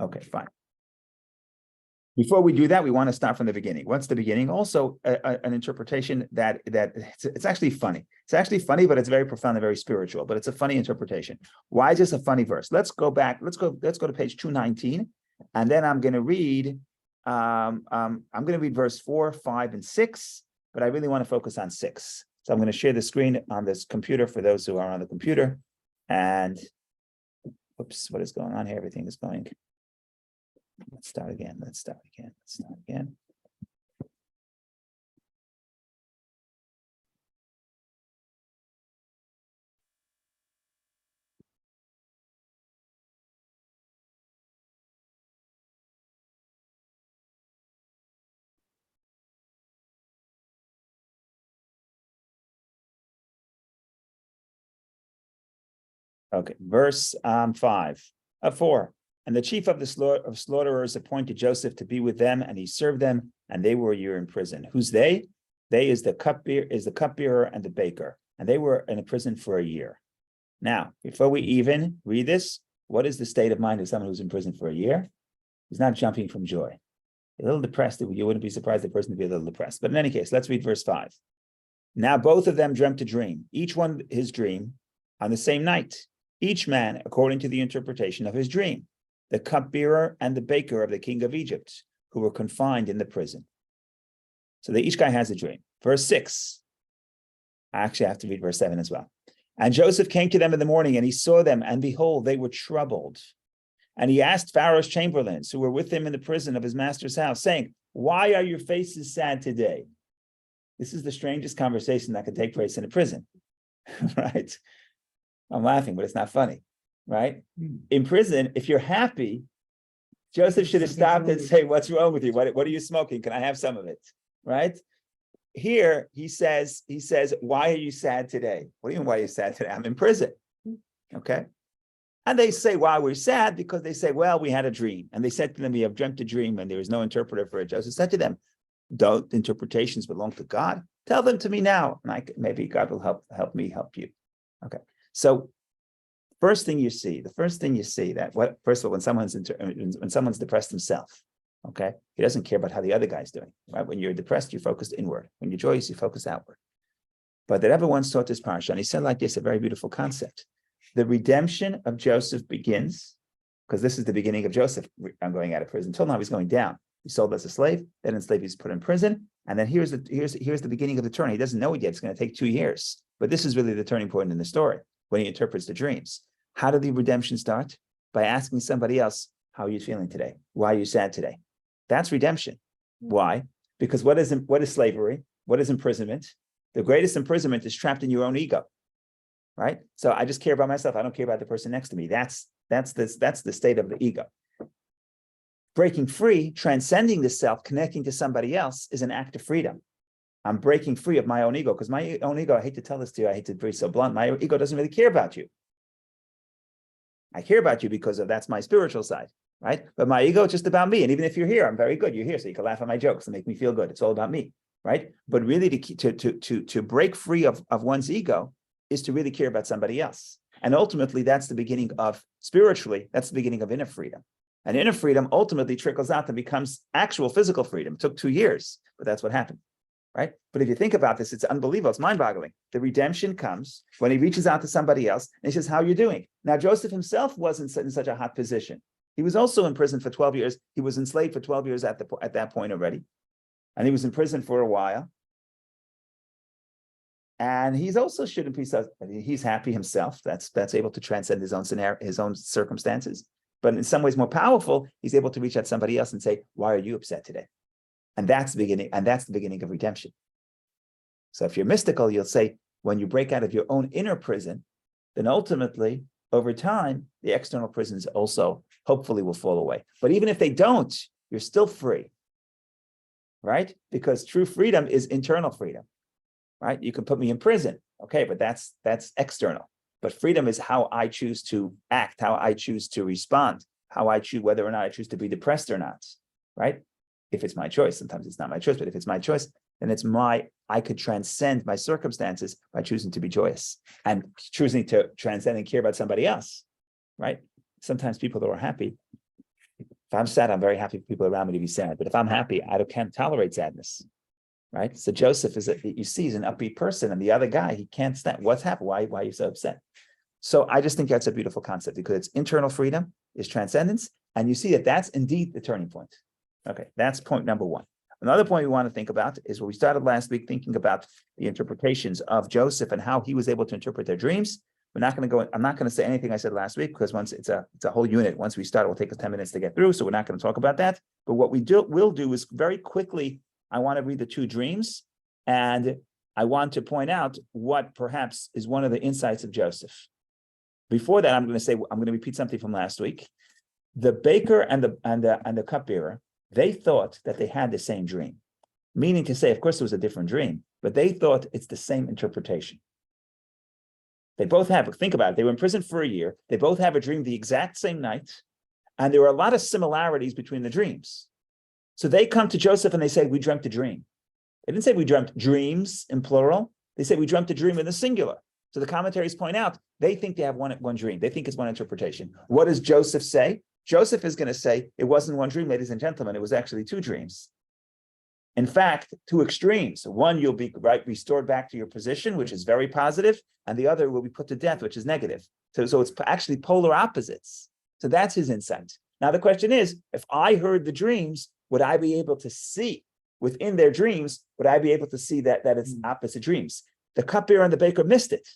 Okay, fine. Before we do that, we want to start from the beginning. What's the beginning? Also, an interpretation that it's actually funny. It's actually funny, but it's very profound and very spiritual. But it's a funny interpretation. Why is this a funny verse? Let's go back. Let's go to page 219, and then I'm going to read. I'm going to read verse 4, 5, and 6. But I really want to focus on 6. So I'm going to share the screen on this computer for those who are on the computer. And whoops, what is going on here? Everything is going. Let's start again. Okay, verse 4. And the chief of the slaughterers appointed Joseph to be with them, and he served them, and they were a year in prison. Who's they? They is the cupbearer and the baker, and they were in a prison for a year. Now, before we even read this, what is the state of mind of someone who's in prison for a year? He's not jumping from joy. A little depressed. You wouldn't be surprised the person to be a little depressed. But in any case, let's read verse 5. Now both of them dreamt a dream, each one his dream, on the same night, each man according to the interpretation of his dream. The cupbearer and the baker of the king of Egypt, who were confined in the prison. So each guy has a dream. Verse 6. I actually have to read verse 7 as well. And Joseph came to them in the morning, and he saw them, and behold, they were troubled. And he asked Pharaoh's chamberlains, who were with him in the prison of his master's house, saying, why are your faces sad today? This is the strangest conversation that could take place in a prison, right? I'm laughing, but it's not funny. Right? In prison, if you're happy, Joseph should have stopped and say, what's wrong with you? What are you smoking? Can I have some of it? Right? Here, he says, why are you sad today? What do you mean, why are you sad today? I'm in prison. Okay. And they say, why we're sad? Because they say, well, we had a dream. And they said to them, we have dreamt a dream, and there was no interpreter for it. Joseph said to them, don't interpretations belong to God? Tell them to me now. And maybe God will help me help you. Okay. So the first thing you see that first of all, when someone's depressed himself, okay, he doesn't care about how the other guy's doing, right? When you're depressed, you're focused inward. When you're joyous, you focus outward. But the Rebbe once taught this parsha, and he said like this, a very beautiful concept. The redemption of Joseph begins, because this is the beginning of Joseph. I'm going out of prison. Until now, he's going down. He's sold as a slave, then enslaved, he's put in prison, and then here's the beginning of the turn. He doesn't know it yet. It's going to take 2 years. But this is really the turning point in the story, when he interprets the dreams. How did the redemption start? By asking somebody else, how are you feeling today? Why are you sad today? That's redemption. Why? Because what is slavery? What is imprisonment? The greatest imprisonment is trapped in your own ego, right? So I just care about myself. I don't care about the person next to me. That's the state of the ego. Breaking free, transcending the self, connecting to somebody else is an act of freedom. I'm breaking free of my own ego, because my own ego, I hate to tell this to you, I hate to be so blunt, my ego doesn't really care about you. I care about you because that's my spiritual side, right? But my ego is just about me. And even if you're here, I'm very good. You're here, so you can laugh at my jokes and make me feel good. It's all about me, right? But really to break free of one's ego is to really care about somebody else. And ultimately, that's the beginning of, spiritually, that's the beginning of inner freedom. And inner freedom ultimately trickles out and becomes actual physical freedom. It took 2 years, but that's what happened. Right? But if you think about this, it's unbelievable. It's mind-boggling. The redemption comes when he reaches out to somebody else and he says, how are you doing? Now, Joseph himself wasn't in such a hot position. He was also in prison for 12 years. He was enslaved for 12 years at that point already. And he was in prison for a while. And he's also shouldn't be so, he's happy himself. That's able to transcend his own scenario, his own circumstances. But in some ways more powerful, he's able to reach out to somebody else and say, why are you upset today? And that's the beginning of redemption. So if you're mystical, you'll say, when you break out of your own inner prison, then ultimately, over time, the external prisons also hopefully will fall away. But even if they don't, you're still free, right? Because true freedom is internal freedom, right? You can put me in prison, okay, but that's external. But freedom is how I choose to act, how I choose to respond, how I choose whether or not I choose to be depressed or not, right? If it's my choice. Sometimes it's not my choice, but if it's my choice, then I could transcend my circumstances by choosing to be joyous and choosing to transcend and care about somebody else, right? Sometimes people that are happy, If I'm sad, I'm very happy for people around me to be sad. But if I'm happy, can't tolerate sadness, right? So Joseph you see, he's an upbeat person, and the other guy, he can't stand. What's happened? Why are you so upset? So I just think that's a beautiful concept because it's internal freedom, is transcendence, and you see that that's indeed the turning point. Okay, that's point number one. Another point we want to think about is what we started last week, thinking about the interpretations of Joseph and how he was able to interpret their dreams. We're not going to go. I'm not going to say anything I said last week because once it's a whole unit. Once we start, it will take us 10 minutes to get through. So we're not going to talk about that. But what will do is very quickly. I want to read the two dreams, and I want to point out what perhaps is one of the insights of Joseph. Before that, I'm going to repeat something from last week. The baker and the cupbearer, they thought that they had the same dream, meaning to say, of course, it was a different dream, but they thought it's the same interpretation. They both have, think about it, they were in prison for a year. They both have a dream the exact same night, and there were a lot of similarities between the dreams. So they come to Joseph and they say, we dreamt a dream. They didn't say we dreamt dreams in plural. They said we dreamt a dream in the singular. So the commentaries point out, they think they have one dream. They think it's one interpretation. What does Joseph say? Joseph is going to say, it wasn't one dream, ladies and gentlemen. It was actually two dreams. In fact, two extremes. One, you'll be restored back to your position, which is very positive, and the other will be put to death, which is negative. So it's actually polar opposites. So that's his insight. Now the question is, if I heard the dreams, would I be able to see within their dreams? Would I be able to see that it's opposite dreams? The cupbearer and the baker missed it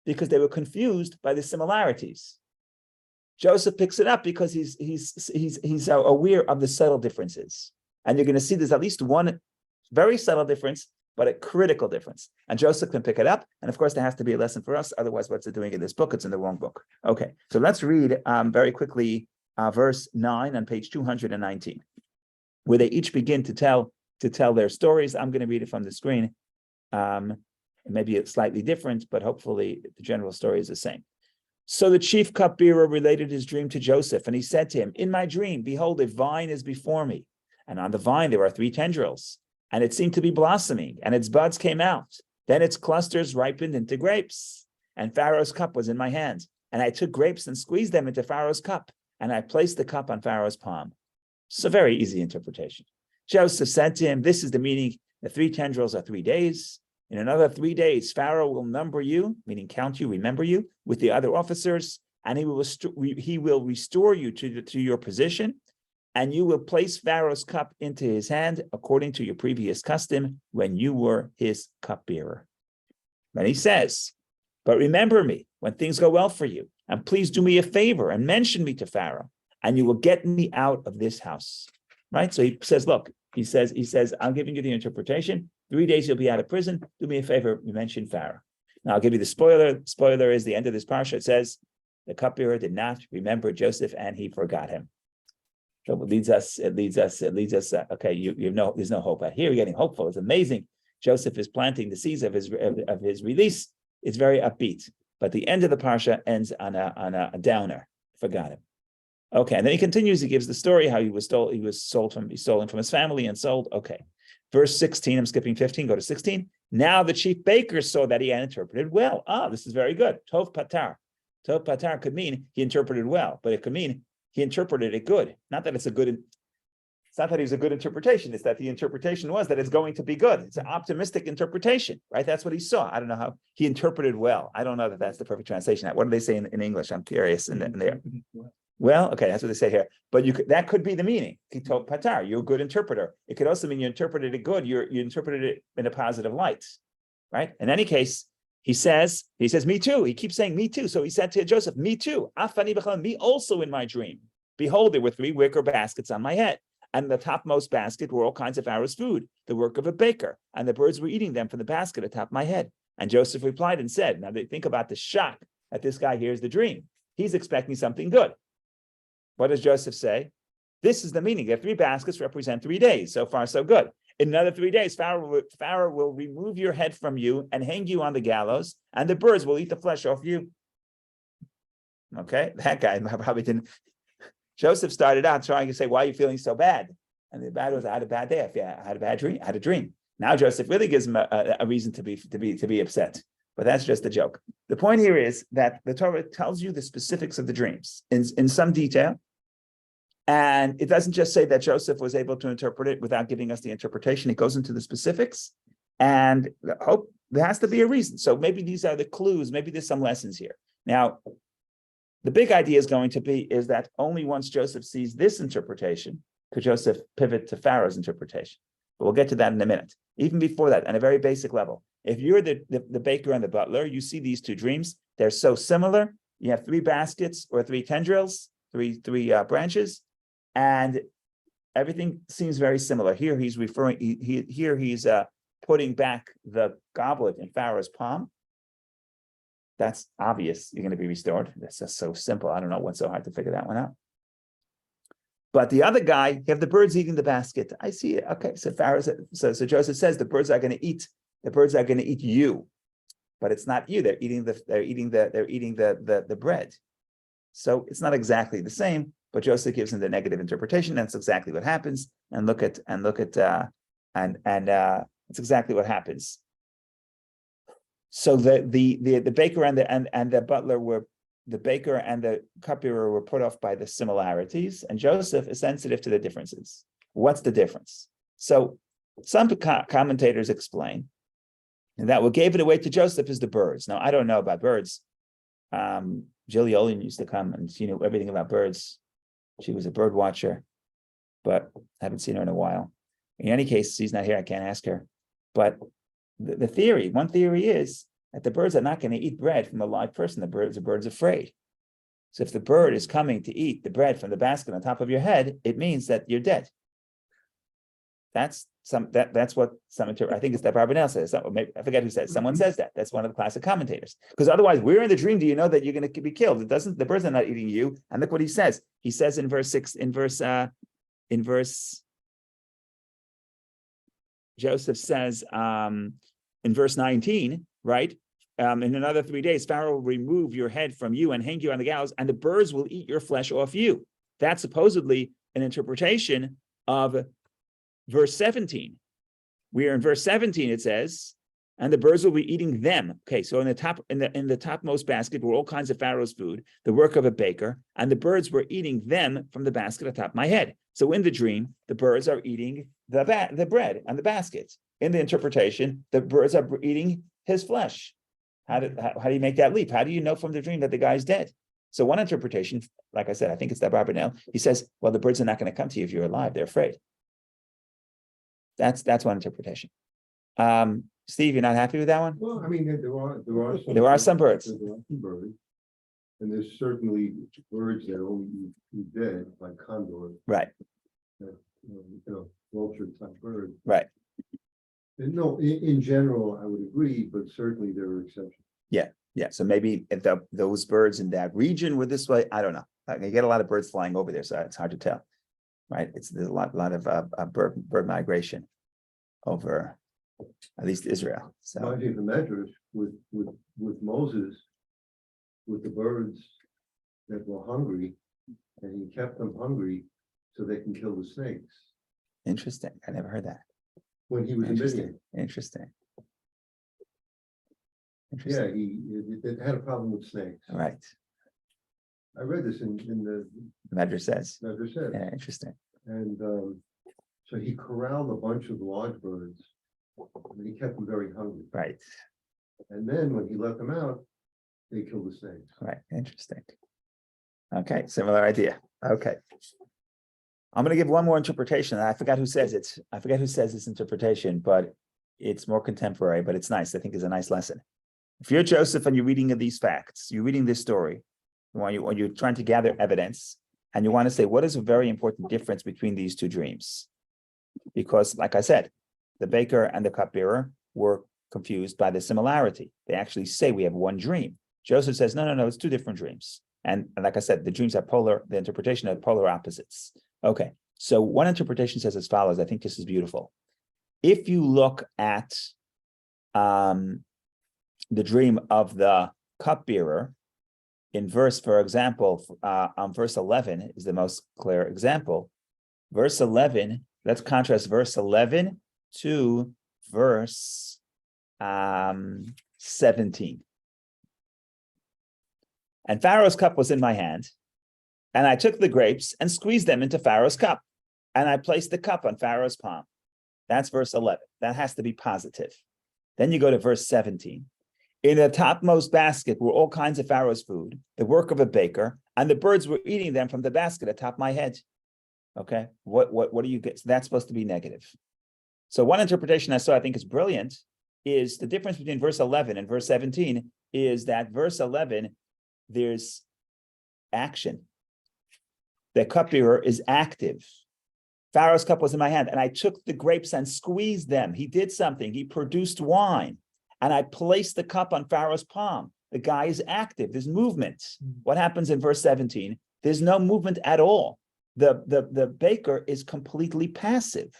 because they were confused by the similarities. Joseph picks it up because he's aware of the subtle differences. And you're going to see there's at least one very subtle difference, but a critical difference. And Joseph can pick it up. And of course, there has to be a lesson for us. Otherwise, what's it doing in this book? It's in the wrong book. Okay, so let's read very quickly verse 9 on page 219, where they each begin to tell their stories. I'm going to read it from the screen. Maybe it's slightly different, but hopefully the general story is the same. So the chief cupbearer related his dream to Joseph, and he said to him, in my dream, behold, a vine is before me. And on the vine, there are 3 tendrils, and it seemed to be blossoming, and its buds came out. Then its clusters ripened into grapes, and Pharaoh's cup was in my hand. And I took grapes and squeezed them into Pharaoh's cup, and I placed the cup on Pharaoh's palm. It's a very easy interpretation. Joseph said to him, this is the meaning. The 3 tendrils are 3 days. In another 3 days, Pharaoh will number you, meaning count you, remember you, with the other officers, and he will restore you to your position. And you will place Pharaoh's cup into his hand according to your previous custom when you were his cupbearer. Then he says, but remember me when things go well for you, and please do me a favor and mention me to Pharaoh, and you will get me out of this house. Right? So he says, look, he says, I'm giving you the interpretation. 3 days you'll be out of prison. Do me a favor, you mention Pharaoh. Now I'll give you the spoiler. Spoiler is the end of this parsha. It says, the cupbearer did not remember Joseph and he forgot him. So it leads us, okay, there's no hope. Here we're getting hopeful. It's amazing. Joseph is planting the seeds of his release. It's very upbeat. But the end of the parsha ends on a downer. Forgot him. Okay, and then he continues, he gives the story how he was stolen from his family and sold. Okay. Verse 16, I'm skipping 15, go to 16. Now the chief baker saw that he had interpreted well. This is very good. Tov patar. Tov patar could mean he interpreted well, but it could mean he interpreted it good. Not that it's not that he's a good interpretation. It's that the interpretation was that it's going to be good. It's an optimistic interpretation, right? That's what he saw. I don't know how he interpreted well. I don't know that that's the perfect translation. What do they say in English? I'm curious in there. Well, okay, that's what they say here. But that could be the meaning. Kitov patar, you're a good interpreter. It could also mean you interpreted it good. You interpreted it in a positive light, right? In any case, he says, me too. He keeps saying, me too. So he said to Joseph, me too. Afani b'chalom, me also in my dream. Behold, there were 3 wicker baskets on my head. And in the topmost basket were all kinds of Pharaoh's food, the work of a baker. And the birds were eating them from the basket atop my head. And Joseph replied and said, now they think about the shock that this guy hears the dream. He's expecting something good. What does Joseph say? This is the meaning. There are 3 baskets represent 3 days. So far, so good. In another 3 days, Pharaoh will remove your head from you and hang you on the gallows, and the birds will eat the flesh off you. Okay, that guy probably didn't. Joseph started out trying to say, why are you feeling so bad? And the bad was, I had a bad day. I had a bad dream. I had a dream. Now Joseph really gives him a reason to be upset. But that's just a joke. The point here is that the Torah tells you the specifics of the dreams in some detail. And it doesn't just say that Joseph was able to interpret it without giving us the interpretation. It goes into the specifics, and hope there has to be a reason. So maybe these are the clues. Maybe there's some lessons here. Now, the big idea is that only once Joseph sees this interpretation could Joseph pivot to Pharaoh's interpretation. But we'll get to that in a minute. Even before that, on a very basic level, if you're the baker and the butler, you see these two dreams. They're so similar. You have 3 baskets or 3 tendrils, three branches, and everything seems very similar. Here he's referring. He's putting back the goblet in Pharaoh's palm. That's obvious. You're going to be restored. That's just so simple. I don't know what's so hard to figure that one out. But the other guy, you have the birds eating the basket. I see it. Okay, so so Joseph says the birds are going to eat. The birds are going to eat you, but it's not you. They're eating the bread. So it's not exactly the same. But Joseph gives him the negative interpretation. That's exactly what happens. And look at it's exactly what happens. So the baker and the butler the baker and the cupbearer were put off by the similarities, and Joseph is sensitive to the differences. What's the difference? So some commentators explain that what gave it away to Joseph is the birds. Now, I don't know about birds. Jill Olin used to come and she knew everything about birds. She was a bird watcher, but I haven't seen her in a while. In any case, she's not here. I can't ask her. But one theory is that the birds are not going to eat bread from a live person. The bird's afraid. So if the bird is coming to eat the bread from the basket on top of your head, it means that you're dead. That's what some I think it's that Barbanel says. I forget who says. Someone says that. That's one of the classic commentators. Because otherwise, where in the dream do you know that you're going to be killed? The birds are not eating you. And look what he says. He says in verse 6, Joseph says in verse 19, right? In another 3 days, Pharaoh will remove your head from you and hang you on the gallows, and the birds will eat your flesh off you. That's supposedly an interpretation of verse 17. We are in verse 17, it says, and the birds will be eating them. Okay, so in the topmost basket were all kinds of Pharaoh's food, the work of a baker, and the birds were eating them from the basket atop my head. So in the dream, the birds are eating the bread and the basket. In the interpretation, the birds are eating his flesh. How do you make that leap? How do you know from the dream that the guy's dead? So one interpretation, like I said, I think it's that Barbanel, he says, well, the birds are not going to come to you if you're alive. They're afraid. That's one interpretation. Steve, you're not happy with that one? Well, I mean, there are some birds. And there's certainly birds that only eat dead, like condors. Right. Vulture type birds. Right. And no, in general, I would agree, but certainly there are exceptions. Yeah. So maybe if those birds in that region were this way, I don't know. You get a lot of birds flying over there, so it's hard to tell. Right? There's a lot of bird migration over at least Israel. So I think the measures with Moses, with the birds that were hungry, and he kept them hungry so they can kill the snakes. Interesting. I never heard that. When he was in Midian. Interesting. Yeah, he had a problem with snakes. Right. I read this in the Medrash says. Yeah, interesting. And so he corralled a bunch of large birds, and he kept them very hungry. Right. And then when he let them out, they killed the snakes. Right. Interesting. Okay. Similar idea. Okay. I'm going to give one more interpretation. I forgot who says it. I forget who says this interpretation, but it's more contemporary, but it's nice. I think it's a nice lesson. If you're Joseph and you're reading these facts, you're reading this story, when you're trying to gather evidence, and you want to say, what is a very important difference between these two dreams? Because, like I said, the baker and the cupbearer were confused by the similarity. They actually say we have one dream. Joseph says, no, it's two different dreams. And like I said, the dreams are polar, the interpretation of polar opposites. Okay, so one interpretation says as follows. I think this is beautiful. If you look at the dream of the cupbearer in verse, for example, verse 11 is the most clear example. Verse 11, let's contrast verse 11 to verse 17. And Pharaoh's cup was in my hand, And I took the grapes and squeezed them into Pharaoh's cup, and I placed the cup on Pharaoh's palm. That's verse 11. That has to be positive. Then you go to verse 17. In the topmost basket were all kinds of Pharaoh's food, the work of a baker, and the birds were eating them from the basket atop my head. Okay, what do you get? So that's supposed to be negative. So one interpretation I saw, I think is brilliant, is the difference between verse 11 and verse 17 is that verse 11, there's action. The cupbearer is active. Pharaoh's cup was in my hand, and I took the grapes and squeezed them. He did something. He produced wine, and I placed the cup on Pharaoh's palm. The guy is active. There's movement. What happens in verse 17? There's no movement at all. The baker is completely passive.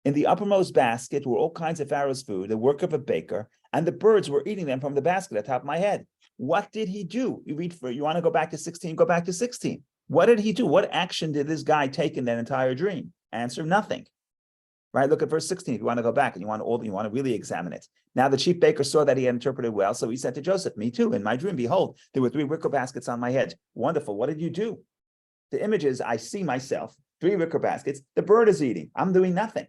In the uppermost basket were all kinds of Pharaoh's food, the work of a baker, and the birds were eating them from the basket atop my head. What did he do? You want to go back to 16? Go back to 16. What did he do? What action did this guy take in that entire dream? Answer: nothing. Right? Look at verse 16. If you want to go back and you want to really examine it. Now the chief baker saw that he had interpreted well, so he said to Joseph, "Me too. In my dream, behold, there were 3 wicker baskets on my head. Wonderful. What did you do?" The image is, I see myself, 3 wicker baskets. The bird is eating. I'm doing nothing.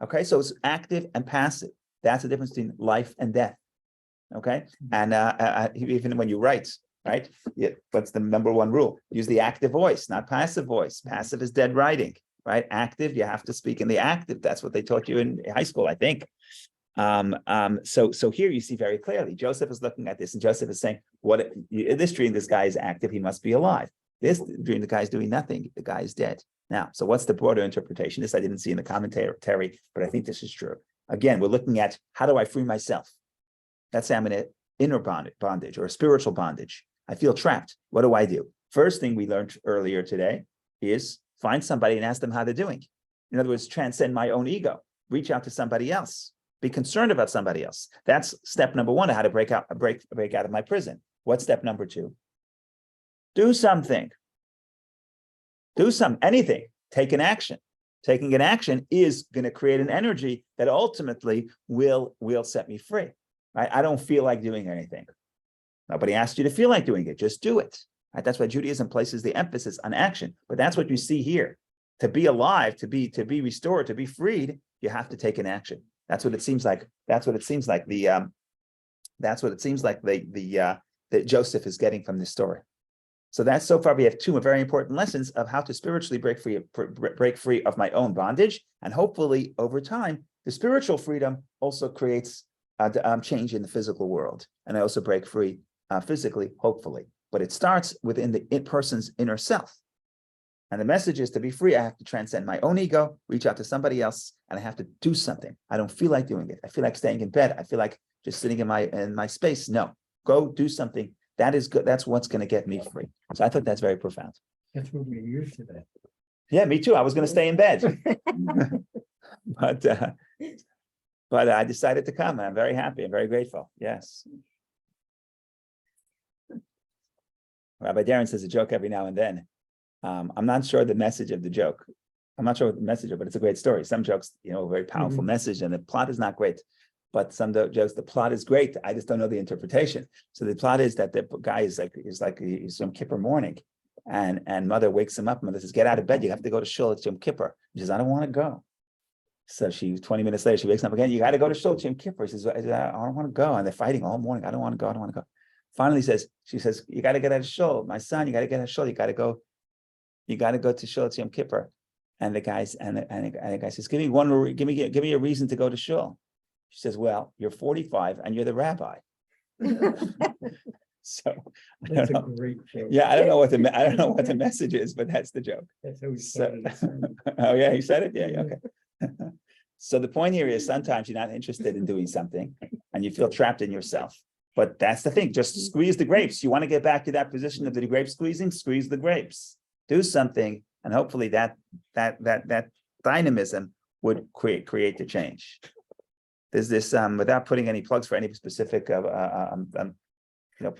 Okay, so it's active and passive. That's the difference between life and death. Okay, and even when you write, right? Yeah, what's the number 1 rule? Use the active voice, not passive voice. Passive is dead writing, right? Active, you have to speak in the active. That's what they taught you in high school, I think. So here you see very clearly, Joseph is looking at this, and Joseph is saying, "What in this dream? This guy is active. He must be alive. This dream, the guy is doing nothing. The guy is dead." Now, so what's the broader interpretation? This I didn't see in the commentary, but I think this is true. Again, we're looking at how do I free myself? Let's say I'm in an inner bondage or a spiritual bondage. I feel trapped. What do I do? First thing we learned earlier today is find somebody and ask them how they're doing. In other words, transcend my own ego. Reach out to somebody else. Be concerned about somebody else. That's step number 1 of how to break out of my prison. What's step number 2? Do something. Do anything. Take an action. Taking an action is going to create an energy that ultimately will set me free. Right? I don't feel like doing anything. Nobody asked you to feel like doing it. Just do it. Right? That's why Judaism places the emphasis on action. But that's what you see here. To be alive, to be restored, to be freed, you have to take an action. That's what it seems like. That's what it seems like. That Joseph is getting from this story. So that's so far we have 2 very important lessons of how to spiritually break free of my own bondage, and hopefully over time the spiritual freedom also creates change in the physical world, and I also break free physically, hopefully. But it starts within the person's inner self, and the message is to be free. I have to transcend my own ego, reach out to somebody else, and I have to do something. I don't feel like doing it. I feel like staying in bed. I feel like just sitting in my space. No, go do something. That is good. That's what's going to get me free. So I thought that's very profound. That's what we're used to that. Yeah, me too. I was going to stay in bed, but I decided to come. I'm very happy and very grateful. Yes. Rabbi Darren says a joke every now and then. I'm not sure the message of the joke. I'm not sure what the message is, but it's a great story. Some jokes, a very powerful message, and the plot is not great. But some jokes, the plot is great. I just don't know the interpretation. So the plot is that the guy is Yom Kippur morning, and mother wakes him up. Mother says, "Get out of bed. You have to go to shul. It's Yom Kippur." He says, "I don't want to go." So 20 minutes later, she wakes up again. "You got to go to shul. It's Yom Kippur." He says, "I don't want to go." And they're fighting all morning. "I don't want to go. I don't want to go." Finally, she says, "You got to get out of shul, my son. You got to get out of shul. You got to go. You got to go to shul. It's Yom Kippur." And the guy says, "Give me a reason to go to shul." She says, "Well, you're 45 and you're the rabbi." So That's a great joke. yeah, I don't know what the message is, but that's the joke. That's how we started. Oh yeah, he said it. Yeah, okay. So the point here is sometimes you're not interested in doing something and you feel trapped in yourself. But that's the thing. Just squeeze the grapes. You want to get back to that position of the grape squeezing? Squeeze the grapes. Do something, and hopefully that dynamism would create the change. There's this, without putting any plugs for any specific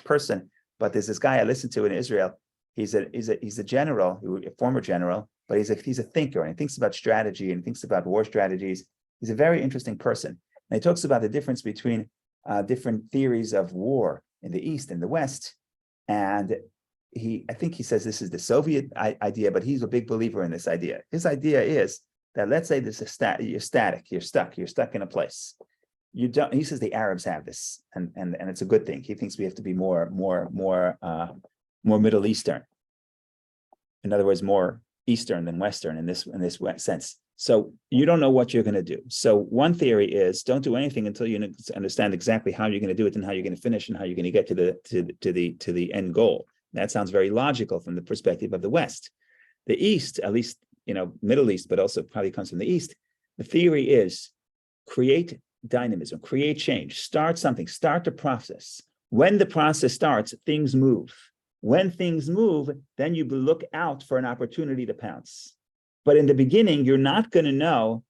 person, but there's this guy I listened to in Israel. He's a general, a former general, but he's a thinker, and he thinks about strategy and thinks about war strategies. He's a very interesting person, and he talks about the difference between different theories of war in the East and the West. And I think he says this is the Soviet idea, but he's a big believer in this idea. His idea is that let's say this is you're static, you're stuck in a place. You don't. He says the Arabs have this, and it's a good thing. He thinks we have to be more Middle Eastern. In other words, more Eastern than Western in this sense. So you don't know what you're going to do. So one theory is don't do anything until you understand exactly how you're going to do it and how you're going to finish and how you're going to get to the end goal. That sounds very logical from the perspective of the West. The East, at least, Middle East, but also probably comes from the East. The theory is create dynamism, create change, start something, start the process. When the process starts, things move. When things move, then you look out for an opportunity to pounce. But in the beginning, you're not going to know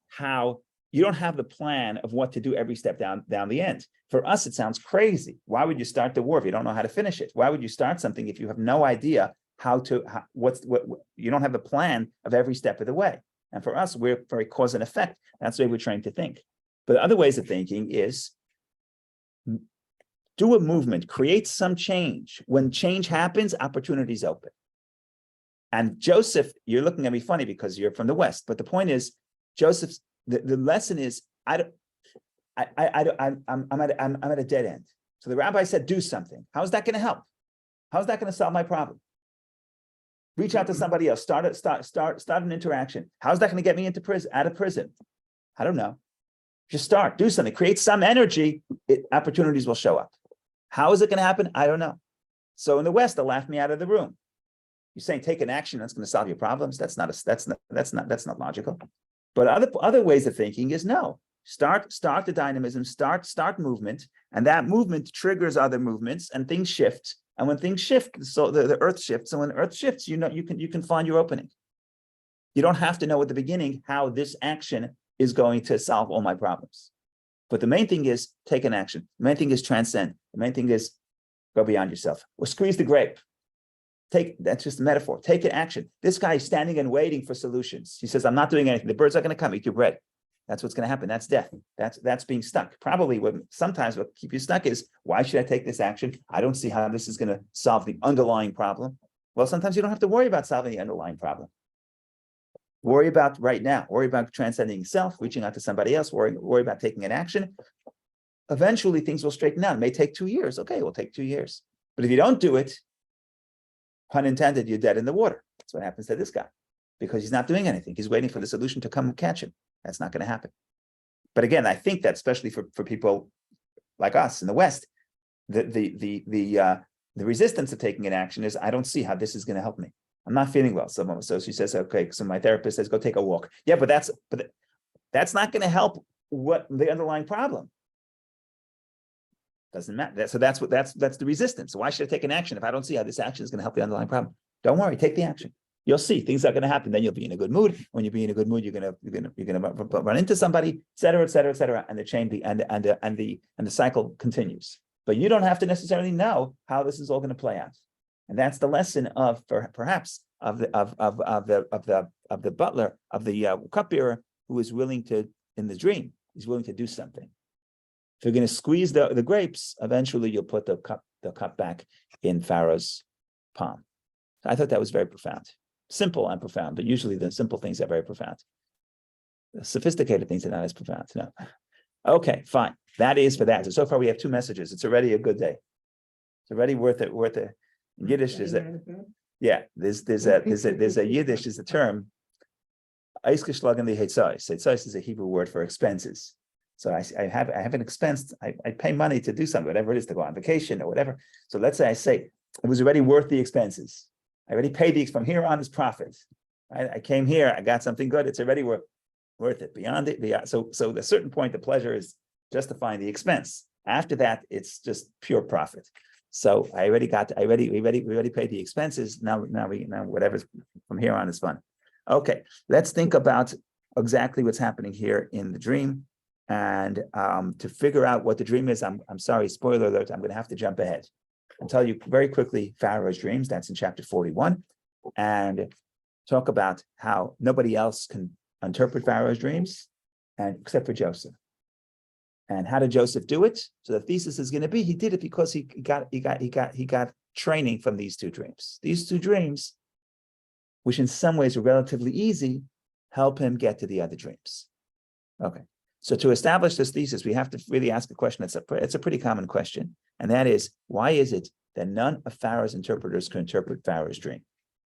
how, you don't have the plan of what to do every step down the end. For us, it sounds crazy. Why would you start the war if you don't know how to finish it? Why would you start something if you have no idea you don't have the plan of every step of the way? And for us, we're very cause and effect. That's the way we're trained to think. But other ways of thinking is do a movement, create some change. When change happens, opportunities open. And Joseph, you're looking at me funny because you're from the West, but the point is, Joseph's the lesson is I'm at a dead end. So the rabbi said, do something. How is that going to help? How is that going to solve my problem? Reach out to somebody else. Start an interaction. How is that going to get me out of prison? I don't know. Just do something. Create some energy. Opportunities will show up. How is it going to happen? I don't know. So in the West, they'll laugh me out of the room. You're saying take an action that's going to solve your problems. That's not logical. But other ways of thinking is no. Start the dynamism. Start movement, and that movement triggers other movements, and things shift. And when things shift, so the earth shifts. And when the earth shifts, you can find your opening. You don't have to know at the beginning how this action is going to solve all my problems. But the main thing is take an action. The main thing is transcend. The main thing is go beyond yourself. Or squeeze the grape. That's just a metaphor. Take an action. This guy is standing and waiting for solutions. He says, I'm not doing anything. The birds are going to come eat your bread. That's what's going to happen. That's death. That's being stuck. Probably sometimes what keep you stuck is, why should I take this action? I don't see how this is going to solve the underlying problem. Well, sometimes you don't have to worry about solving the underlying problem. Worry about right now. Worry about transcending yourself, reaching out to somebody else. Worry about taking an action. Eventually, things will straighten out. It may take 2 years. Okay, it will take 2 years. But if you don't do it, pun intended, you're dead in the water. That's what happens to this guy, because he's not doing anything. He's waiting for the solution to come and catch him. That's not going to happen. But again, I think that especially for people like us in the West, the resistance to taking an action is, I don't see how this is going to help me. I'm not feeling well. So she says, okay. So my therapist says, go take a walk. Yeah, but that's not going to help what the underlying problem. Doesn't matter. So that's the resistance. So why should I take an action if I don't see how this action is going to help the underlying problem? Don't worry, take the action. You'll see things are going to happen. Then you'll be in a good mood. When you be in a good mood, you're gonna run into somebody, et cetera, et cetera, et cetera, and the chain and the cycle continues. But you don't have to necessarily know how this is all going to play out. And that's the lesson of perhaps of the butler, of the cupbearer, who is willing to, in the dream, he's willing to do something. If you're going to squeeze the grapes, eventually you'll put the cup back in Pharaoh's palm. I thought that was very profound. Simple and profound, but usually the simple things are very profound. The sophisticated things are not as profound. No. Okay, fine. That is for that. So far we have 2 messages. It's already a good day. It's already worth it. In Yiddish is a Yiddish is a term. Eisgeschlagen die Heitzais. Heitzais is a Hebrew word for expenses. So I have an expense. I pay money to do something, whatever it is, to go on vacation or whatever. So let's say I say it was already worth the expenses. I already paid from here on as profit. I came here, I got something good. It's already worth it. Beyond it, so at a certain point, the pleasure is justifying the expense. After that, it's just pure profit. So we already paid the expenses. Now whatever's from here on is fun. Okay, let's think about exactly what's happening here in the dream. And to figure out what the dream is, I'm sorry, spoiler alert, I'm going to have to jump ahead and tell you very quickly Pharaoh's dreams. That's in chapter 41, and talk about how nobody else can interpret Pharaoh's dreams, and except for Joseph. And how did Joseph do it? So the thesis is going to be he did it because he got training from these two dreams. These two dreams, which in some ways are relatively easy, help him get to the other dreams. Okay. So to establish this thesis, we have to really ask a question. It's a pretty common question. And that is, why is it that none of Pharaoh's interpreters can interpret Pharaoh's dream?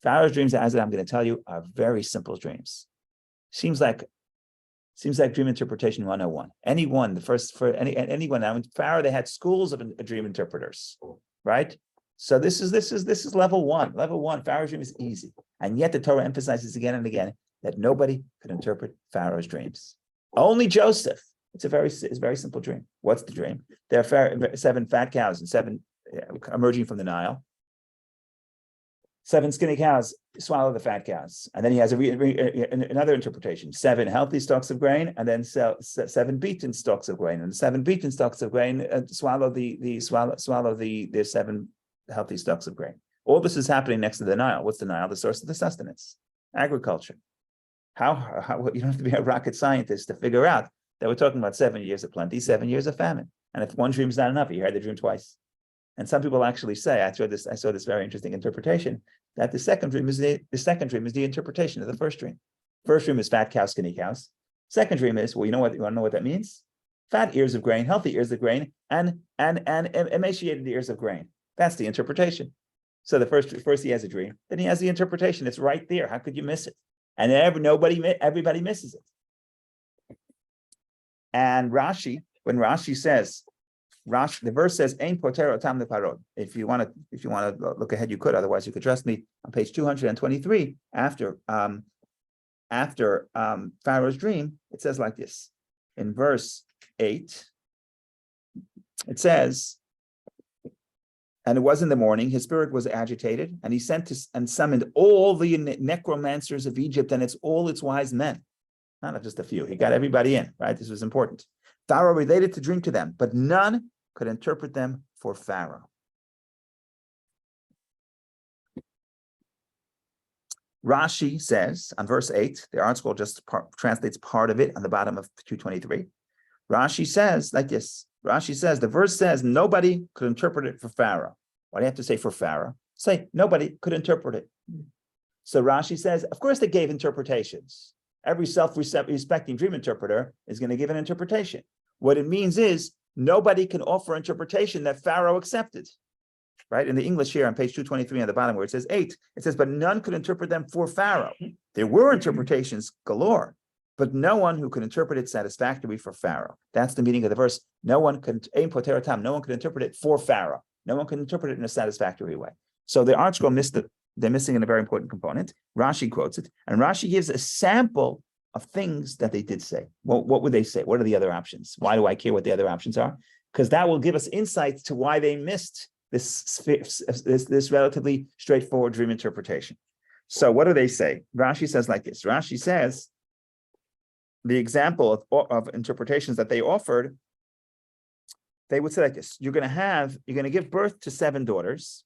Pharaoh's dreams, as I'm going to tell you, are very simple dreams. Seems like dream interpretation 101. Anyone, anyone. Now in Pharaoh, they had schools of dream interpreters, right? So this is level one. Level one, Pharaoh's dream is easy. And yet the Torah emphasizes again and again that nobody could interpret Pharaoh's dreams. Only Joseph. It's a very simple dream. What's the dream? There are 7 fat cows and 7 emerging from the Nile. 7 skinny cows swallow the fat cows. And then he has another interpretation. 7 healthy stalks of grain, and then 7 beaten stalks of grain. And the 7 beaten stalks of grain swallow the 7 healthy stalks of grain. All this is happening next to the Nile. What's the Nile? The source of the sustenance. Agriculture. How you don't have to be a rocket scientist to figure out that we're talking about 7 years of plenty, 7 years of famine. And if one dream is not enough, you heard the dream twice. And some people actually say, I saw this very interesting interpretation, that the second dream is the interpretation of the first dream. First dream is fat cows, skinny cows. Second dream is, well, you want to know what that means? Fat ears of grain, healthy ears of grain, and emaciated ears of grain. That's the interpretation. So the first he has a dream, then he has the interpretation. It's right there. How could you miss it? And everybody misses it. And Rashi, when Rashi says, the verse says, "Ein poter otam leparod." If you want to look ahead, you could. Otherwise, you could trust me. On page 223, after Pharaoh's dream, it says like this. In verse 8, it says, "And it was in the morning, his spirit was agitated, and he sent and summoned all the necromancers of Egypt and all its wise men." Not just a few. He got everybody in, right? This was important. Pharaoh related the dream to them, but none could interpret them for Pharaoh. Rashi says on verse 8, the Art Scroll just translates part of it on the bottom of 223. Rashi says like this. Rashi says, the verse says nobody could interpret it for Pharaoh. Why do you have to say for Pharaoh? Say nobody could interpret it. So Rashi says, of course they gave interpretations. Every self-respecting dream interpreter is going to give an interpretation. What it means is nobody can offer interpretation that Pharaoh accepted. Right? In the English here on page 223 on the bottom where it says 8, it says, but none could interpret them for Pharaoh. There were interpretations galore, but no one who could interpret it satisfactorily for Pharaoh. That's the meaning of the verse. No one can interpret it for Pharaoh. No one can interpret it in a satisfactory way. So the Art Scroll missed it. They're missing a very important component. Rashi quotes it, and Rashi gives a sample of things that they did say. Well, what would they say? What are the other options? Why do I care what the other options are? Because that will give us insights to why they missed this relatively straightforward dream interpretation. So what do they say? Rashi says like this. Rashi says the example of interpretations that they offered, they would say like this. You're going to give birth to 7 daughters,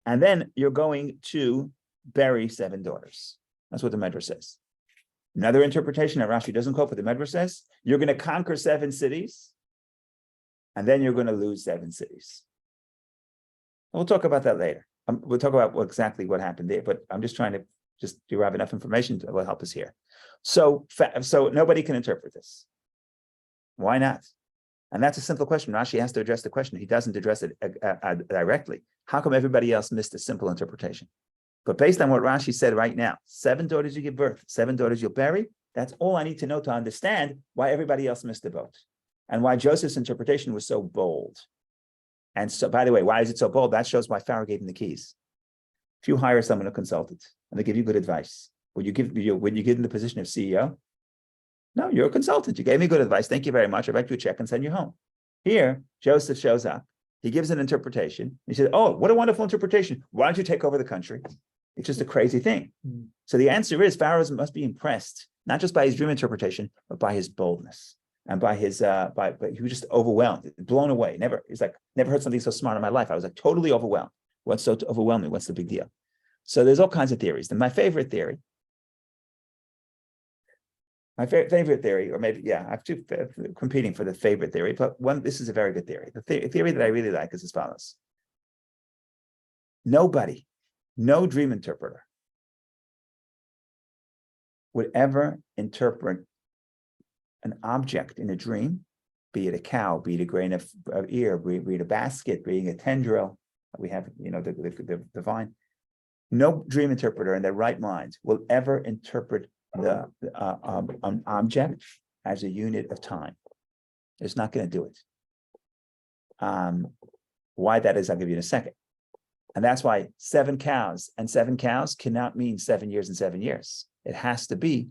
and then you're going to bury 7 daughters. That's what the Medrash says. Another interpretation that Rashi doesn't quote, but the Medrash says, you're going to conquer 7 cities, and then you're going to lose 7 cities. We'll talk about that later. We'll talk about exactly what happened there, but I'm just trying to derive enough information that will help us here. So nobody can interpret this. Why not? And that's a simple question. Rashi has to address the question. He doesn't address it directly. How come everybody else missed a simple interpretation? But based on what Rashi said right now, 7 daughters you give birth, 7 daughters you'll bury, that's all I need to know to understand why everybody else missed the boat and why Joseph's interpretation was so bold. And so, by the way, why is it so bold? That shows why Pharaoh gave him the keys. If you hire someone, a consultant, and they give you good advice, would you give them the position of CEO? No, you're a consultant. You gave me good advice. Thank you very much. I'll write you a check and send you home. Here, Joseph shows up. He gives an interpretation. He said, oh, what a wonderful interpretation. Why don't you take over the country? It's just a crazy thing. So the answer is Pharaoh must be impressed, not just by his dream interpretation, but by his boldness and by his, he was just overwhelmed, blown away. He's like, never heard something so smart in my life. I was like totally overwhelmed. What's so overwhelming? What's the big deal? So there's all kinds of theories. And my favorite theory, or maybe, I have 2 competing for the favorite theory, but this is a very good theory. The theory that I really like is as follows. nobody, no dream interpreter would ever interpret an object in a dream, be it a cow, be it a grain of ear, be it a basket, being a tendril. We have, the vine. No dream interpreter in their right mind will ever interpret an object as a unit of time. It's not going to do it. Why that is, I'll give you in a second. And that's why 7 cows and 7 cows cannot mean 7 years and 7 years. It has to be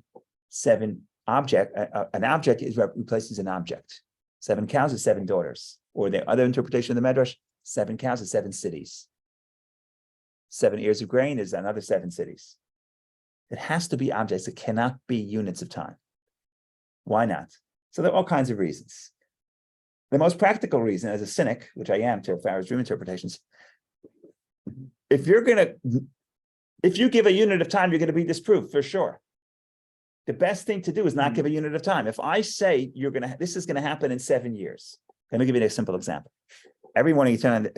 7 object. An object replaces an object. 7 cows is 7 daughters. Or the other interpretation of the Medrash, 7 cows is 7 cities. 7 ears of grain is another 7 cities. It has to be objects. It cannot be units of time. Why not? So there are all kinds of reasons. The most practical reason, as a cynic, which I am to Pharaoh's dream interpretations, if you give a unit of time, you're going to be disproved for sure. The best thing to do is not give a unit of time. If I say this is going to happen in 7 years, let me give you a simple example. Every morning you turn on the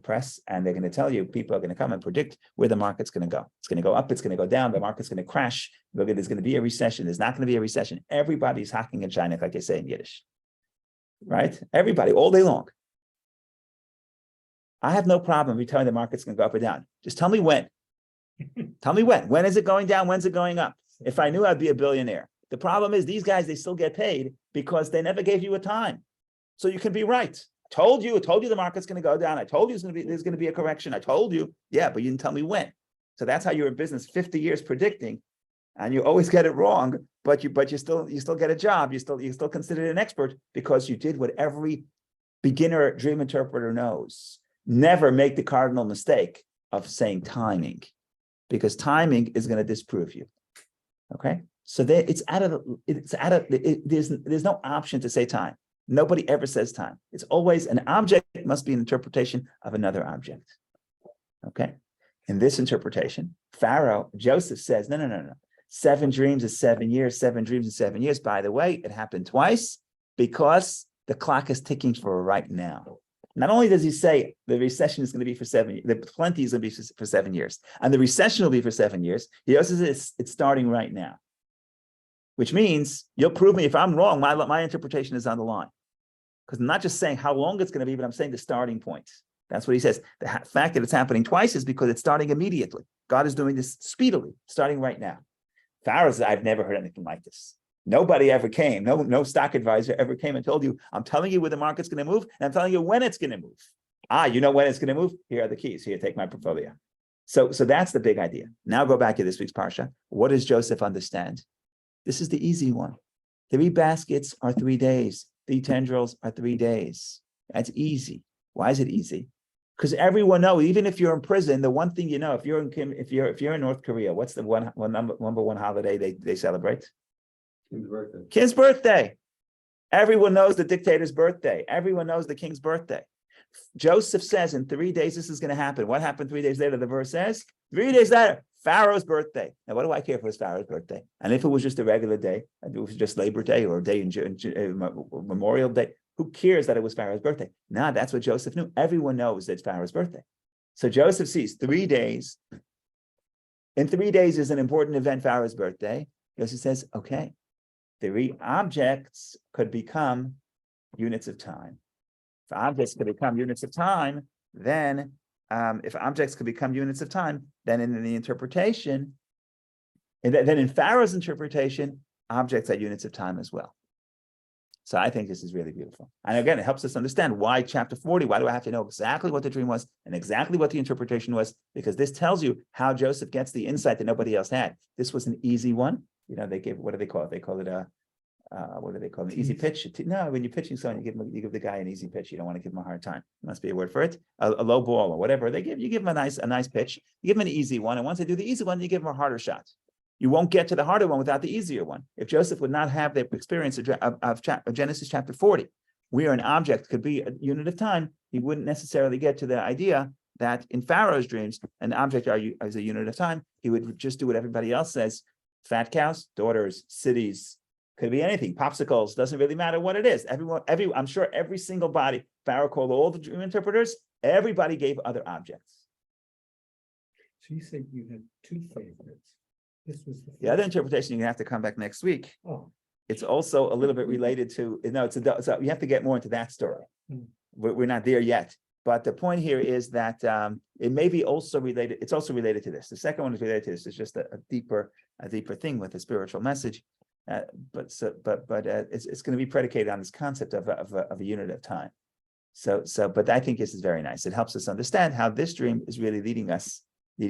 press, and they're going to tell you people are going to come and predict where the market's going to go. It's going to go up. It's going to go down. The market's going to crash. There's going to be a recession. There's not going to be a recession. Everybody's hacking in China, like they say in Yiddish, right? Everybody, all day long. I have no problem with telling the market's going to go up or down. Just tell me when. Tell me when. When is it going down? When's it going up? If I knew, I'd be a billionaire. The problem is these guys, they still get paid because they never gave you a time. So you can be right. I told you the market's going to go down. I told you there's going to be a correction. I told you. Yeah, but you didn't tell me when. So that's how you're in business 50 years predicting, and you always get it wrong, but you still get a job. You're still considered an expert because you did what every beginner dream interpreter knows. Never make the cardinal mistake of saying timing, because timing is going to disprove you. Okay? So there's no option to say time. Nobody ever says time. It's always an object must be an interpretation of another object. Okay. In this interpretation, Joseph says, no. 7 dreams is 7 years, 7 dreams is 7 years. By the way, it happened twice because the clock is ticking for right now. Not only does he say the recession is going to be for 7 years, the plenty is going to be for 7 years, and the recession will be for 7 years, he also says it's starting right now. Which means you'll prove me if I'm wrong, my interpretation is on the line. Because I'm not just saying how long it's going to be, but I'm saying the starting point. That's what he says. The fact that it's happening twice is because it's starting immediately. God is doing this speedily, starting right now. Pharaoh says, I've never heard anything like this. Nobody ever came. No stock advisor ever came and told you, I'm telling you where the market's going to move, and I'm telling you when it's going to move. You know when it's going to move? Here are the keys. Here, take my portfolio. So that's the big idea. Now go back to this week's Parsha. What does Joseph understand? This is the easy one. 3 baskets are 3 days. 3 tendrils are 3 days. That's easy. Why is it easy? Because everyone knows, even if you're in prison, the one thing you know, if you're in North Korea, what's the number one holiday they celebrate? King's birthday. King's birthday. Everyone knows the dictator's birthday. Everyone knows the king's birthday. Joseph says in 3 days this is going to happen. What happened 3 days later? The verse says 3 days later, Pharaoh's birthday. Now, what do I care if it was Pharaoh's birthday? And if it was just a regular day, if it was just Labor Day or a day in Memorial Day, who cares that it was Pharaoh's birthday? Nah, that's what Joseph knew. Everyone knows that it's Pharaoh's birthday. So Joseph sees 3 days. In 3 days is an important event, Pharaoh's birthday. Joseph says, okay, 3 objects could become units of time. If objects could become units of time, then if objects could become units of time, then in the interpretation, and then in Pharaoh's interpretation, objects are units of time as well. So I think this is really beautiful. And again, it helps us understand why chapter 40, why do I have to know exactly what the dream was and exactly what the interpretation was? Because this tells you how Joseph gets the insight that nobody else had. This was an easy one. They give, what do they call it? They call it what do they call it? An easy pitch. No, when you're pitching someone, you give the guy an easy pitch. You don't want to give him a hard time. There must be a word for it. A low ball or whatever. You give him a nice pitch. You give him an easy one. And once they do the easy one, you give him a harder shot. You won't get to the harder one without the easier one. If Joseph would not have the experience of Genesis chapter 40, where an object could be a unit of time, he wouldn't necessarily get to the idea that in Pharaoh's dreams, an object is a unit of time. He would just do what everybody else says. Fat cows, daughters, cities, could be anything. Popsicles, doesn't really matter what it is. I'm sure every single body, Pharaoh called all the dream interpreters, everybody gave other objects. So you said you had two favorites. This was The other first. interpretation, you're gonna have to come back next week. Oh, It's also a little bit related to, no, so you have to get more into that story. Mm. We're not there yet. But the point here is that it may be also related, it's also related to this. The second one is related to this. It's just a deeper thing with a spiritual message. But it's going to be predicated on this concept of a unit of time. But I think this is very nice. It helps us understand how this dream is really leading us to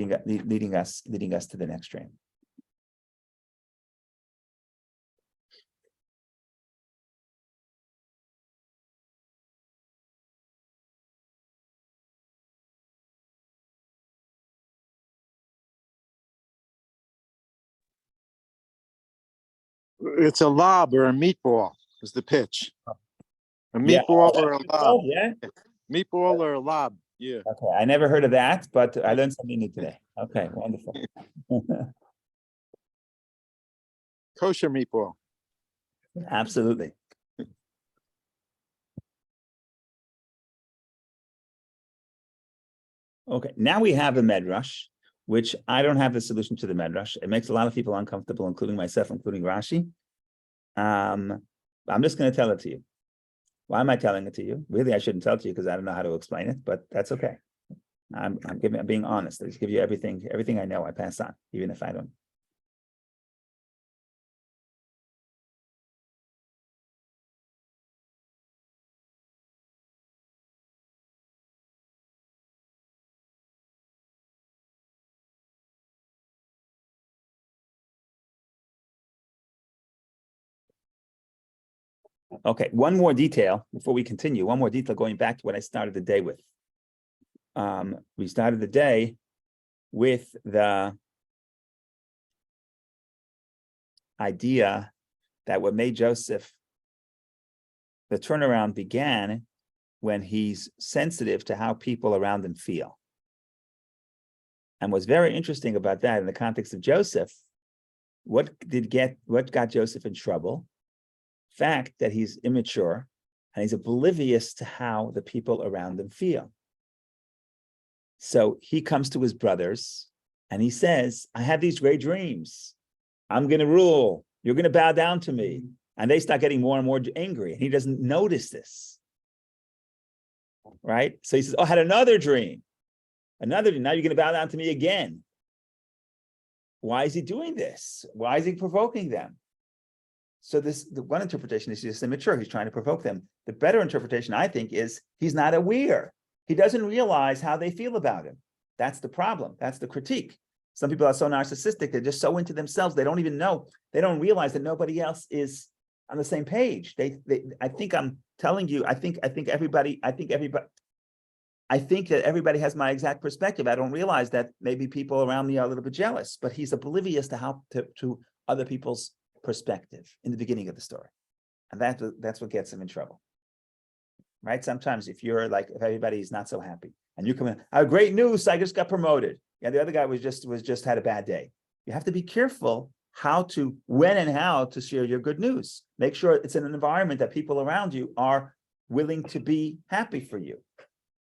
the next dream. It's a lob or a meatball is the pitch. A Yeah. meatball or a lob. Yeah. Meatball or a lob. Yeah. Okay. I never heard of that, but I learned something new today. Okay. Wonderful. Kosher meatball. Absolutely. Okay, now we have a medrash, which I don't have the solution to the medrash. It makes a lot of people uncomfortable, including myself, including Rashi. I'm just going to tell it to you. Why am I telling it to you? Really, I shouldn't tell it to you because I don't know how to explain it, but that's okay. I'm being honest. I just give you everything I know. I pass on, even if I don't. Okay, one more detail before we continue. One more detail going back to what I started the day with. We started the day with the idea that what made Joseph, the turnaround began when he's sensitive to how people around him feel. And what's very interesting about that in the context of Joseph, what got Joseph in trouble? Fact that he's immature and he's oblivious to how the people around him feel. So he comes to his brothers and he says, I have these great dreams. I'm going to rule. You're going to bow down to me. And they start getting more and more angry. And he doesn't notice this. Right? So he says, oh, I had another dream. Another dream. Now you're going to bow down to me again. Why is he doing this? Why is he provoking them? So the one interpretation is just immature. He's trying to provoke them. The better interpretation, I think, is he's not aware. He doesn't realize how they feel about him. That's the problem. That's the critique. Some people are so narcissistic. They're just so into themselves. They don't even know. They don't realize that nobody else is on the same page. I think I'm telling you, I think that everybody has my exact perspective. I don't realize that maybe people around me are a little bit jealous, but he's oblivious to how to other people's perspective in the beginning of the story. And that's what gets him in trouble. Right? Sometimes if everybody's not so happy and you come in, great news, I just got promoted. Yeah, the other guy was just had a bad day. You have to be careful when and how to share your good news. Make sure it's in an environment that people around you are willing to be happy for you.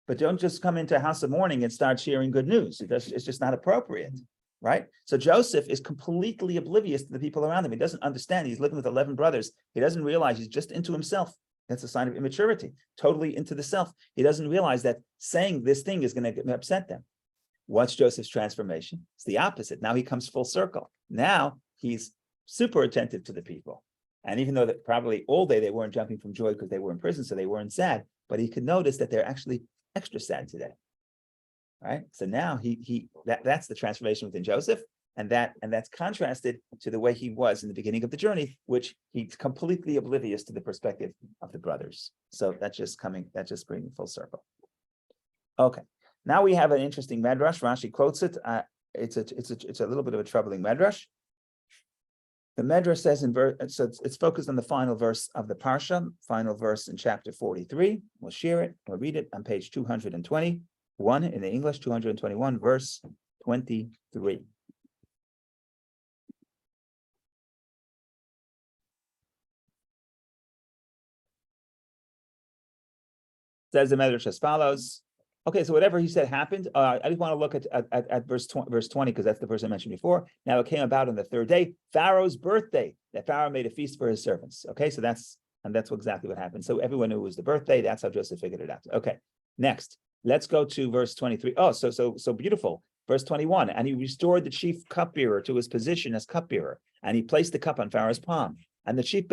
But don't just come into a house of mourning and start sharing good news. It's just not appropriate. Right? So Joseph is completely oblivious to the people around him. He doesn't understand. He's living with 11 brothers. He doesn't realize he's just into himself. That's a sign of immaturity, totally into the self. He doesn't realize that saying this thing is going to upset them. What's Joseph's transformation? It's the opposite. Now he comes full circle. Now he's super attentive to the people. And even though that probably all day they weren't jumping from joy because they were in prison, so they weren't sad, but he could notice that they're actually extra sad today. Right? So now that's the transformation within Joseph, and that's contrasted to the way he was in the beginning of the journey, which he's completely oblivious to the perspective of the brothers. So that's just bringing full circle. Okay, now we have an interesting medrash. Rashi quotes it. It's a little bit of a troubling medrash. The medrash says so it's focused on the final verse of the parsha, final verse in chapter 43. We'll share it. We'll read it on page 220. One in the English, 221, verse 23. Says the Medrash as follows. Okay, so whatever he said happened. I just want to look at verse 20 because that's the verse I mentioned before. Now it came about on the third day, Pharaoh's birthday, that Pharaoh made a feast for his servants. Okay, so that's exactly what happened. So everyone knew it was the birthday. That's how Joseph figured it out. Okay, next, let's go to verse 23. Oh, so beautiful. Verse 21. And he restored the chief cupbearer to his position as cupbearer, and he placed the cup on Pharaoh's palm. And the chief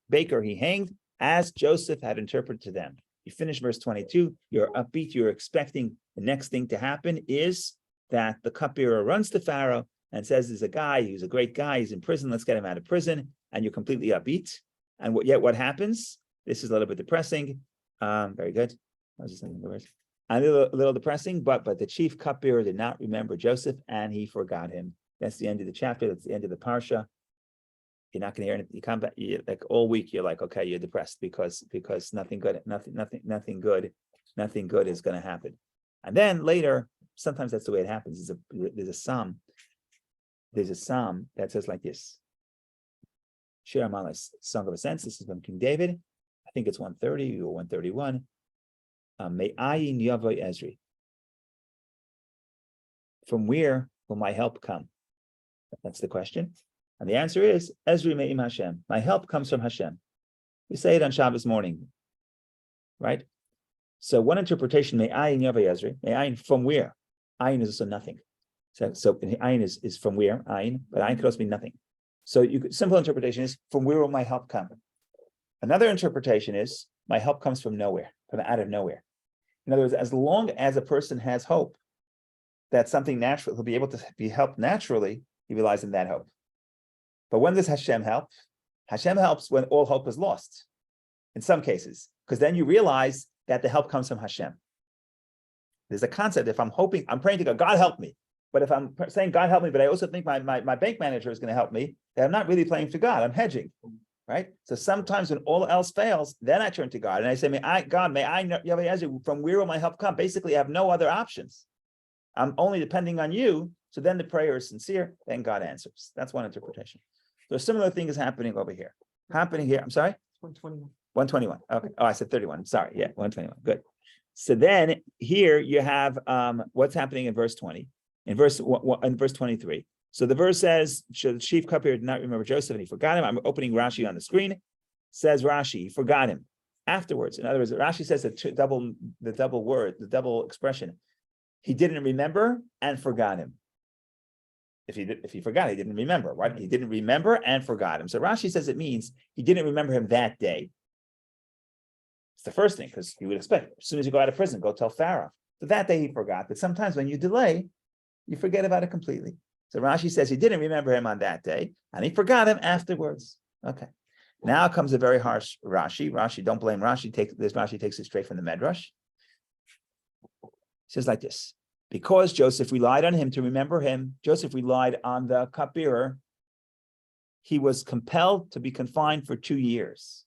baker he hanged as Joseph had interpreted to them. You finish verse 22, you're upbeat, you're expecting the next thing to happen is that the cupbearer runs to Pharaoh and says, there's a guy, he's a great guy, he's in prison, let's get him out of prison, and you're completely upbeat. And yet what happens? This is a little bit depressing. Very good. I was just thinking the words. A little depressing, but the chief cupbearer did not remember Joseph, and he forgot him. That's the end of the chapter, that's the end of the parsha. You're not going to hear anything. You come back, like all week. You're like, okay, you're depressed because nothing good is going to happen. And then later, sometimes that's the way it happens. There's a psalm that says like this: Shir Amalis, Song of Ascents. This is from King David. I think it's 130 or 131. Me'ayin yavoi Ezri. From where will my help come? That's the question. And the answer is, Ezri me'im Hashem. My help comes from Hashem. We say it on Shabbos morning, right? So one interpretation, me'ayin yavei Ezri, me'ayin from where? Ayin is also nothing. So ayin is from where? Ayin, but ayin could also be nothing. So simple interpretation is, from where will my help come? Another interpretation is, my help comes from nowhere, from out of nowhere. In other words, as long as a person has hope that something natural, he'll be able to be helped naturally, he relies on that hope. But when does Hashem help? Hashem helps when all hope is lost, in some cases, because then you realize that the help comes from Hashem. There's a concept, if I'm hoping, I'm praying to God, God help me. But if I'm saying God help me, but I also think my bank manager is going to help me, then I'm not really praying to God, I'm hedging, right? So sometimes when all else fails, then I turn to God and I say, God, from where will my help come? Basically, I have no other options. I'm only depending on you. So then the prayer is sincere, then God answers. That's one interpretation. So a similar thing is happening over here. I'm sorry? 121. 121. Okay. Oh, I said 31. Sorry. Yeah, 121. Good. So then here you have what's happening in verse 20. In verse 23. So the verse says, the chief cupbearer did not remember Joseph and he forgot him. I'm opening Rashi on the screen. Says Rashi, he forgot him. Afterwards, in other words, Rashi says the double expression. He didn't remember and forgot him. If he forgot, he didn't remember, right? He didn't remember and forgot him. So Rashi says it means he didn't remember him that day. It's the first thing, because you would expect, as soon as you go out of prison, go tell Pharaoh. So that day he forgot. But sometimes when you delay, you forget about it completely. So Rashi says he didn't remember him on that day, and he forgot him afterwards. Okay. Now comes a very harsh Rashi. Rashi, don't blame Rashi. Rashi takes it straight from the Medrash. He says like this. Because Joseph relied on him to remember him, Joseph relied on the cupbearer, he was compelled to be confined for 2 years.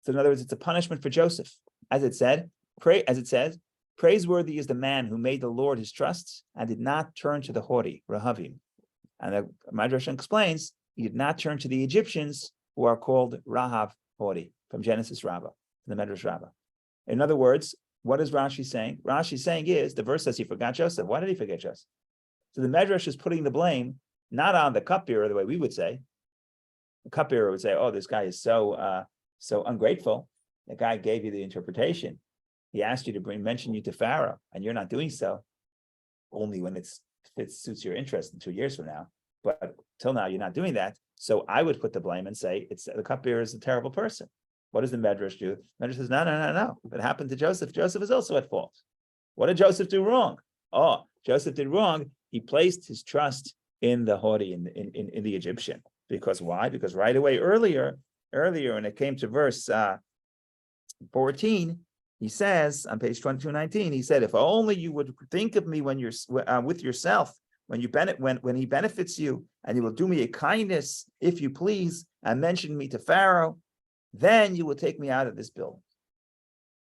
So in other words, it's a punishment for Joseph. As it says, praiseworthy is the man who made the Lord his trust and did not turn to the haughty, Rahavim. And the Midrash explains, he did not turn to the Egyptians who are called Rahav, haughty, from Genesis Rabbah, the Medrash Rabbah. In other words, what is Rashi saying? Rashi saying is, the verse says he forgot Joseph. Why did he forget Joseph? So the Medrash is putting the blame not on the cupbearer, the way we would say. The cupbearer would say, oh, this guy is so ungrateful. The guy gave you the interpretation. He asked you to mention you to Pharaoh, and you're not doing so. Only when it suits your interest in 2 years from now. But till now, you're not doing that. So I would put the blame and say, the cupbearer is a terrible person. What does the Medrash do? The Medrash says, no. If it happened to Joseph, Joseph is also at fault. What did Joseph do wrong? Oh, Joseph did wrong. He placed his trust in the haughty, in the Egyptian. Because why? Because right away earlier, when it came to verse 14, he says on page 2219, he said, if only you would think of me when you're with yourself, when he benefits you, and you will do me a kindness, if you please, and mention me to Pharaoh, then you will take me out of this building.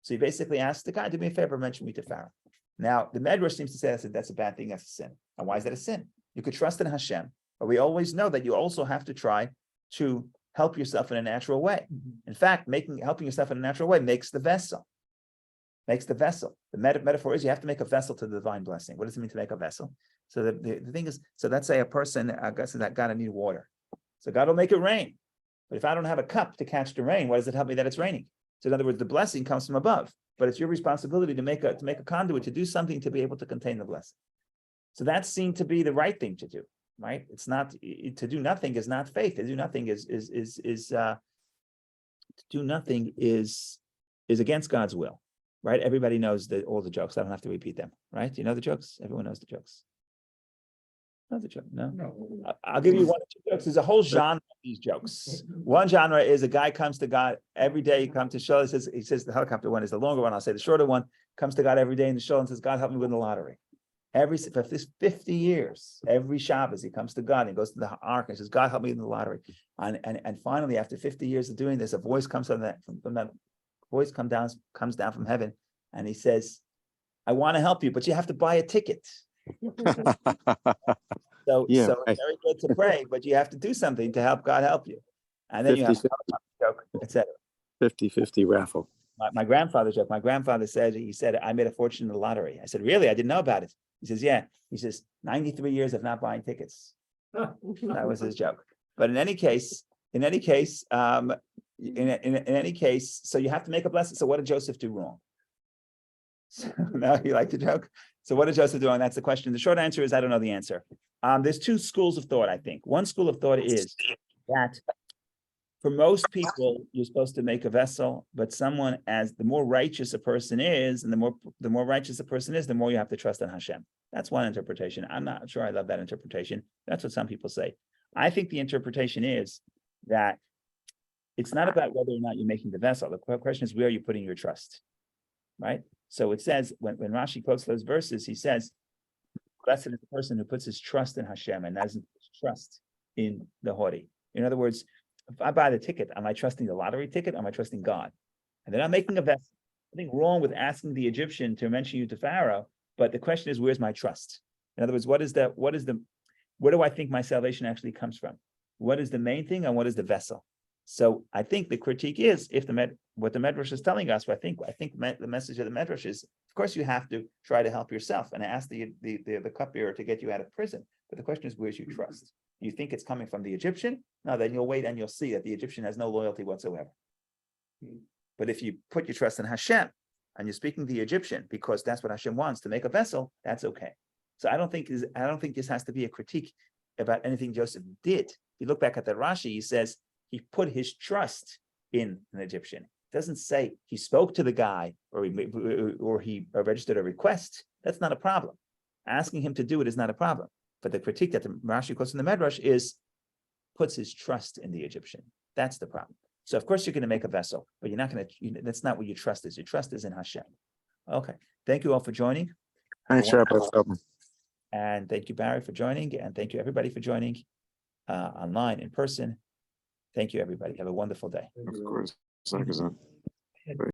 So he basically asked the guy, do me a favor, mention me to Pharaoh. Now, the Medrash seems to say that's a bad thing, that's a sin. And why is that a sin? You could trust in Hashem, but we always know that you also have to try to help yourself in a natural way. In fact, helping yourself in a natural way makes the vessel. makes the vessel. The metaphor is you have to make a vessel to the divine blessing. What does it mean to make a vessel? So the thing is, so let's say a person, I guess that God, I need water. So God will make it rain. But if I don't have a cup to catch the rain, why does it help me that it's raining? So in other words, the blessing comes from above, but it's your responsibility to make a conduit, to do something to be able to contain the blessing. So that's seen to be the right thing to do, right? It's not, to do nothing is not faith. To do nothing is against God's will, right? Everybody knows all the jokes. I don't have to repeat them, right? You know the jokes? Everyone knows the jokes. Know the joke? No? No. I'll give you one or two jokes. There's a whole genre of these jokes. One genre is a guy comes to God every day. He comes to show. He says the helicopter one is the longer one. I'll say the shorter one. Comes to God every day in the show and says, God, help me win the lottery. For this 50 years, every Shabbos, he comes to God and he goes to the ark and says, God, help me win the lottery. And finally, after 50 years of doing this, a voice comes from that voice comes down from heaven, and he says, I want to help you, but you have to buy a ticket. So Yeah, it's right. very good to pray, but you have to do something to help God help you. And then you have 50, a joke, etc. 50-50 raffle. My grandfather joke. My grandfather said, I made a fortune in the lottery. I said, really? I didn't know about it. He says, yeah. He says, 93 years of not buying tickets. That was his joke. But in any case, so you have to make a blessing. So what did Joseph do wrong? So, now you like the joke. So what did Joseph do wrong? That's the question. The short answer is I don't know the answer. There's two schools of thought, I think. One school of thought is that for most people, you're supposed to make a vessel, but someone, as the more righteous a person is, and the more righteous a person is, the more you have to trust in Hashem. That's one interpretation. I'm not sure I love that interpretation. That's what some people say. I think the interpretation is that it's not about whether or not you're making the vessel. The question is, where are you putting your trust, right? So it says, when Rashi quotes those verses, he says, blessed is the person who puts his trust in Hashem and doesn't put his trust in the Hori. In other words, if I buy the ticket, am I trusting the lottery ticket? Or am I trusting God? And then I'm making a vessel. Nothing wrong with asking the Egyptian to mention you to Pharaoh, but the question is, where's my trust? In other words, where do I think my salvation actually comes from? What is the main thing and what is the vessel? So I think the critique is, if what the Medrash is telling us, I think the message of the Medrash is, of course, you have to try to help yourself and ask the cupbearer to get you out of prison. But the question is, where's your trust? You think it's coming from the Egyptian? No, then you'll wait and you'll see that the Egyptian has no loyalty whatsoever. But if you put your trust in Hashem and you're speaking to the Egyptian because that's what Hashem wants, to make a vessel, that's okay. So I don't think this has to be a critique about anything Joseph did. If you look back at the Rashi, he says he put his trust in an Egyptian. It doesn't say he spoke to the guy or he registered a request. That's not a problem. Asking him to do it is not a problem. But the critique that the Rashi quotes in the Medrash is puts his trust in the Egyptian. That's the problem. So of course you're going to make a vessel, but you're not going to. That's not what your trust is. Your trust is in Hashem. Okay. Thank you all for joining. Thanks, Rabbi Feldman. And thank you, Barry, for joining, and thank you everybody for joining online, in person. Thank you, everybody. Have a wonderful day. Thank you Of very much. course.